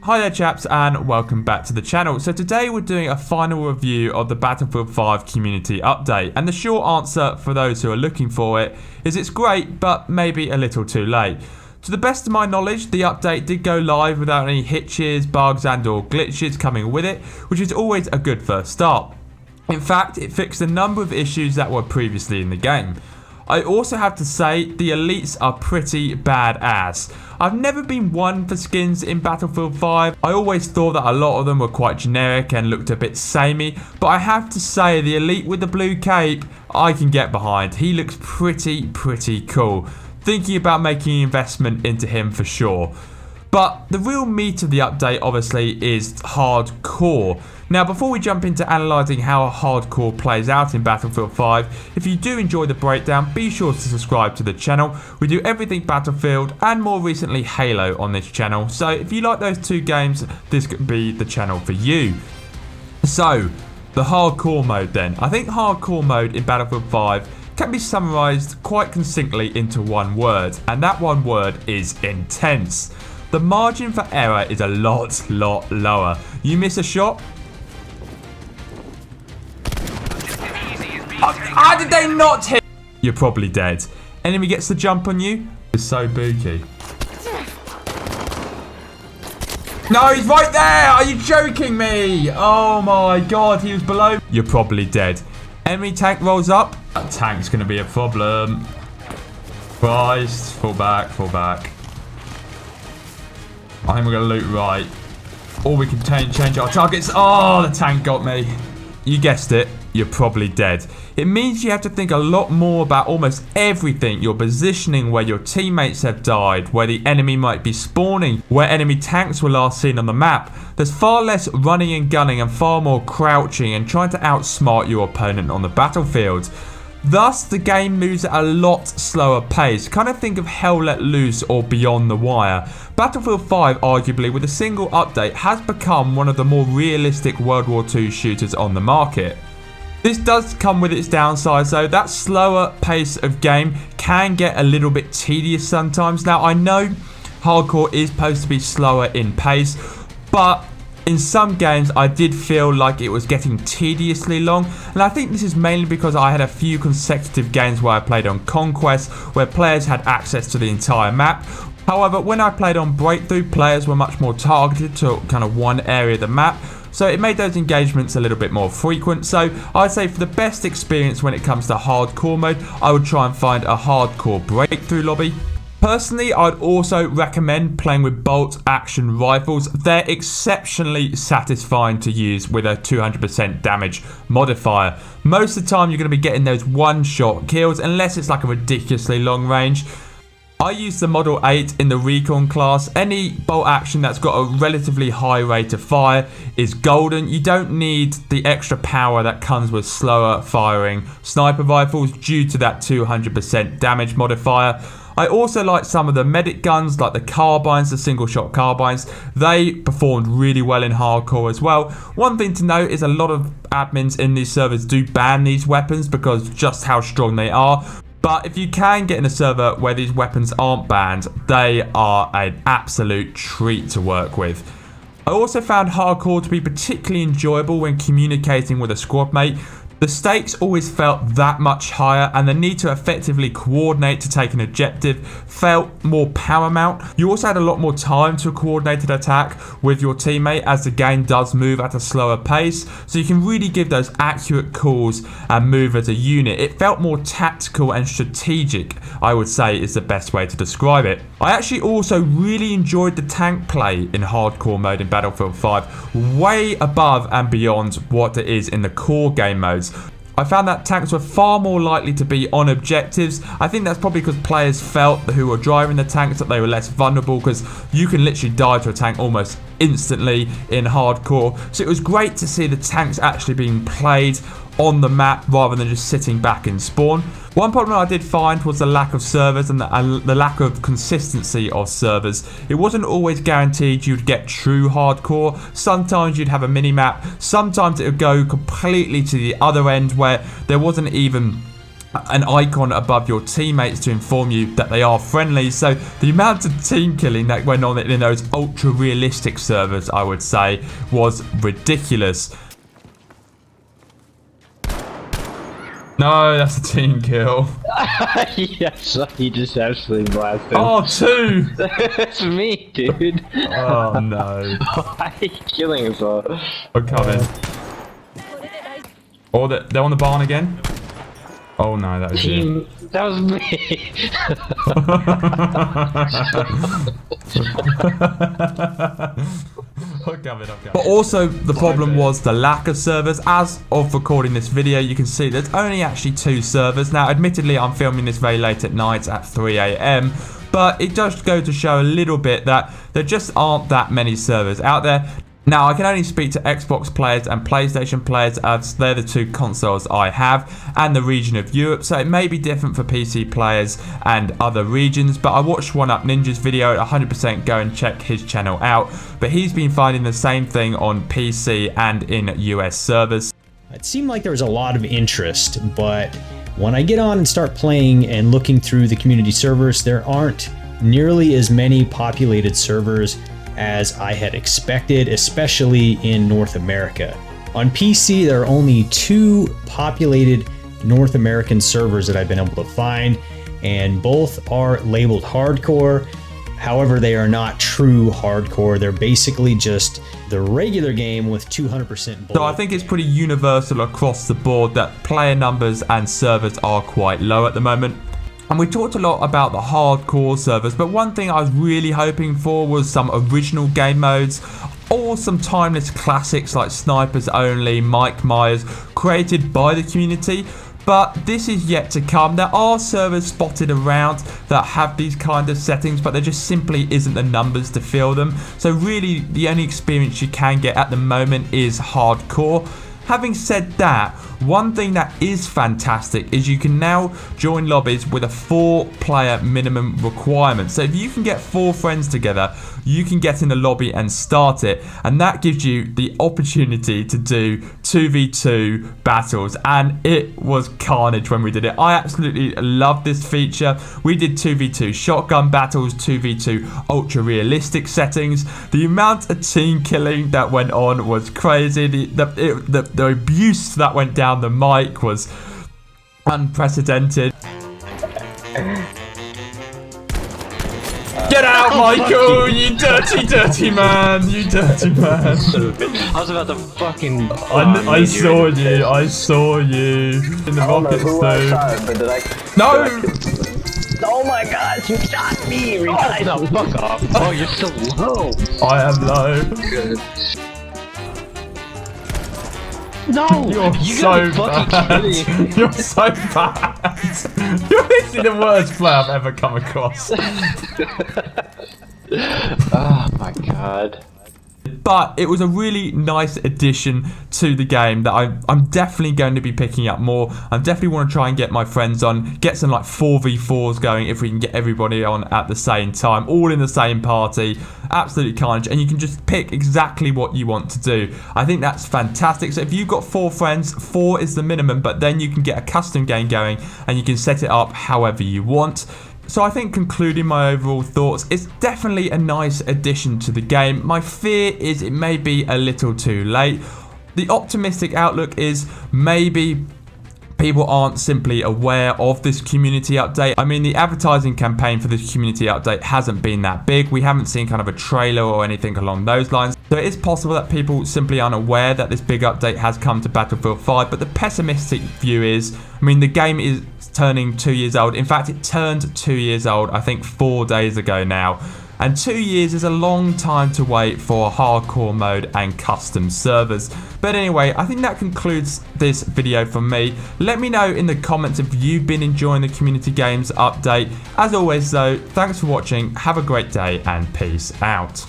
Hi there chaps and welcome back to the channel. So today we're doing a final review of the Battlefield 5 community update, and the short answer for those who are looking for it is it's great but maybe a little too late. To the best of my knowledge, the update did go live without any hitches, bugs and or glitches coming with it, which is always a good first start. In fact, it fixed a number of issues that were previously in the game. I also have to say the elites are pretty badass. I've never been one for skins in Battlefield 5. I always thought that a lot of them were quite generic and looked a bit samey, but I have to say the elite with the blue cape I can get behind. He looks pretty cool. Thinking about making an investment into him for sure. But the real meat of the update obviously is hardcore. Now before we jump into analysing how hardcore plays out in Battlefield 5, if you do enjoy the breakdown, be sure to subscribe to the channel. We do everything Battlefield and more recently Halo on this channel, so if you like those two games, this could be the channel for you. So, the hardcore mode then. I think hardcore mode in Battlefield 5 can be summarised quite succinctly into one word, and that one word is intense. The margin for error is a lot lower. You miss a shot. How did they not hit? You're probably dead. Enemy gets the jump on you. It's so booky. No, he's right there. Are you joking me? Oh my god, he was below. You're probably dead. Enemy tank rolls up. That tank's going to be a problem. Christ. Fall back. I think we're going to loot right. Or we can change our targets. Oh, the tank got me. You guessed it. You're probably dead. It means you have to think a lot more about almost everything. Your positioning, where your teammates have died, where the enemy might be spawning, where enemy tanks were last seen on the map. There's far less running and gunning and far more crouching and trying to outsmart your opponent on the battlefield. Thus, the game moves at a lot slower pace. Kind of think of Hell Let Loose or Beyond the Wire. Battlefield 5, arguably, with a single update, has become one of the more realistic World War II shooters on the market. This does come with its downsides though. That slower pace of game can get a little bit tedious sometimes. Now, I know hardcore is supposed to be slower in pace, but in some games, I did feel like it was getting tediously long, and I think this is mainly because I had a few consecutive games where I played on Conquest, where players had access to the entire map. However, when I played on Breakthrough, players were much more targeted to kind of one area of the map, so it made those engagements a little bit more frequent. So I'd say for the best experience when it comes to hardcore mode, I would try and find a hardcore Breakthrough lobby. Personally, I'd also recommend playing with bolt action rifles. They're exceptionally satisfying to use with a 200% damage modifier. Most of the time, you're going to be getting those one-shot kills, unless it's like a ridiculously long range. I use the Model 8 in the Recon class. Any bolt action that's got a relatively high rate of fire is golden. You don't need the extra power that comes with slower firing sniper rifles due to that 200% damage modifier. I also like some of the medic guns, like the carbines, the single shot carbines. They performed really well in hardcore as well. One thing to note is a lot of admins in these servers do ban these weapons because just how strong they are. But if you can get in a server where these weapons aren't banned, they are an absolute treat to work with. I also found hardcore to be particularly enjoyable when communicating with a squad mate. The stakes always felt that much higher, and the need to effectively coordinate to take an objective felt more paramount. You also had a lot more time to a coordinated attack with your teammate, as the game does move at a slower pace, so you can really give those accurate calls and move as a unit. It felt more tactical and strategic, I would say is the best way to describe it. I actually also really enjoyed the tank play in hardcore mode in Battlefield 5, way above and beyond what it is in the core game modes. I found that tanks were far more likely to be on objectives. I think that's probably because players felt who were driving the tanks that they were less vulnerable, because you can literally die to a tank almost instantly in hardcore. So it was great to see the tanks actually being played on the map rather than just sitting back in spawn. One problem I did find was the lack of servers and the lack of consistency of servers. It wasn't always guaranteed you'd get true hardcore. Sometimes you'd have a mini-map. Sometimes it would go completely to the other end where there wasn't even an icon above your teammates to inform you that they are friendly. So the amount of team killing that went on in those ultra realistic servers, I would say, was ridiculous. No, that's a team kill. Yes, he just absolutely blasted. Oh, 2! That's me, dude. Oh, no. Why are you killing us all? I'm coming. Oh, they're on the barn again? Oh, no, that was you. That was me. But also, the problem was the lack of servers. As of recording this video, you can see there's only actually 2 servers. Now, admittedly, I'm filming this very late at night at 3 AM, but it does go to show a little bit that there just aren't that many servers out there. Now, I can only speak to Xbox players and PlayStation players, as they're the 2 consoles I have, and the region of Europe, so it may be different for PC players and other regions, but I watched One Up Ninja's video. 100% go and check his channel out, but he's been finding the same thing on PC and in US servers. It seemed like there was a lot of interest, but when I get on and start playing and looking through the community servers, there aren't nearly as many populated servers as I had expected, especially in North America. On PC, there are only 2 populated North American servers that I've been able to find, and both are labeled hardcore. However, they are not true hardcore. They're basically just the regular game with 200% bullet. So I think it's pretty universal across the board that player numbers and servers are quite low at the moment. And we talked a lot about the hardcore servers, but one thing I was really hoping for was some original game modes or some timeless classics like Snipers Only, Mike Myers, created by the community. But this is yet to come. There are servers spotted around that have these kind of settings, but there just simply isn't the numbers to fill them. So really, the only experience you can get at the moment is hardcore. Having said that, one thing that is fantastic is you can now join lobbies with a 4-player minimum requirement. So if you can get 4 friends together, you can get in the lobby and start it, and that gives you the opportunity to do 2v2 battles, and it was carnage when we did it. I absolutely love this feature. We did 2v2 shotgun battles, 2v2 ultra realistic settings. The amount of team killing that went on was crazy. The abuse that went down the mic was unprecedented. Get out, Michael! You dirty, dirty man! You dirty man! I was about to fucking. I saw you. I saw you in the rockets though. No! Oh my god, you shot me! No, fuck off! Oh, you're so low. I am low. Good. No! You're You so gotta be bad. fucking kidding. You're so bad. You're literally the worst player I've ever come across. Oh my god. But it was a really nice addition to the game that I'm definitely going to be picking up more. I definitely want to try and get my friends on, get some like 4v4s going if we can get everybody on at the same time, all in the same party. Absolutely carnage, and you can just pick exactly what you want to do. I think that's fantastic. So if you've got 4 friends, 4 is the minimum, but then you can get a custom game going and you can set it up however you want. So I think, concluding my overall thoughts, it's definitely a nice addition to the game. My fear is it may be a little too late. The optimistic outlook is maybe people aren't simply aware of this community update. I mean, the advertising campaign for this community update hasn't been that big. We haven't seen kind of a trailer or anything along those lines. So it is possible that people simply aren't aware that this big update has come to Battlefield 5. But the pessimistic view is, I mean, the game is turning 2 years old. In fact, it turned 2 years old, I think 4 days ago now. And 2 years is a long time to wait for hardcore mode and custom servers. But anyway, I think that concludes this video from me. Let me know in the comments if you've been enjoying the community games update. As always though, thanks for watching, have a great day and peace out.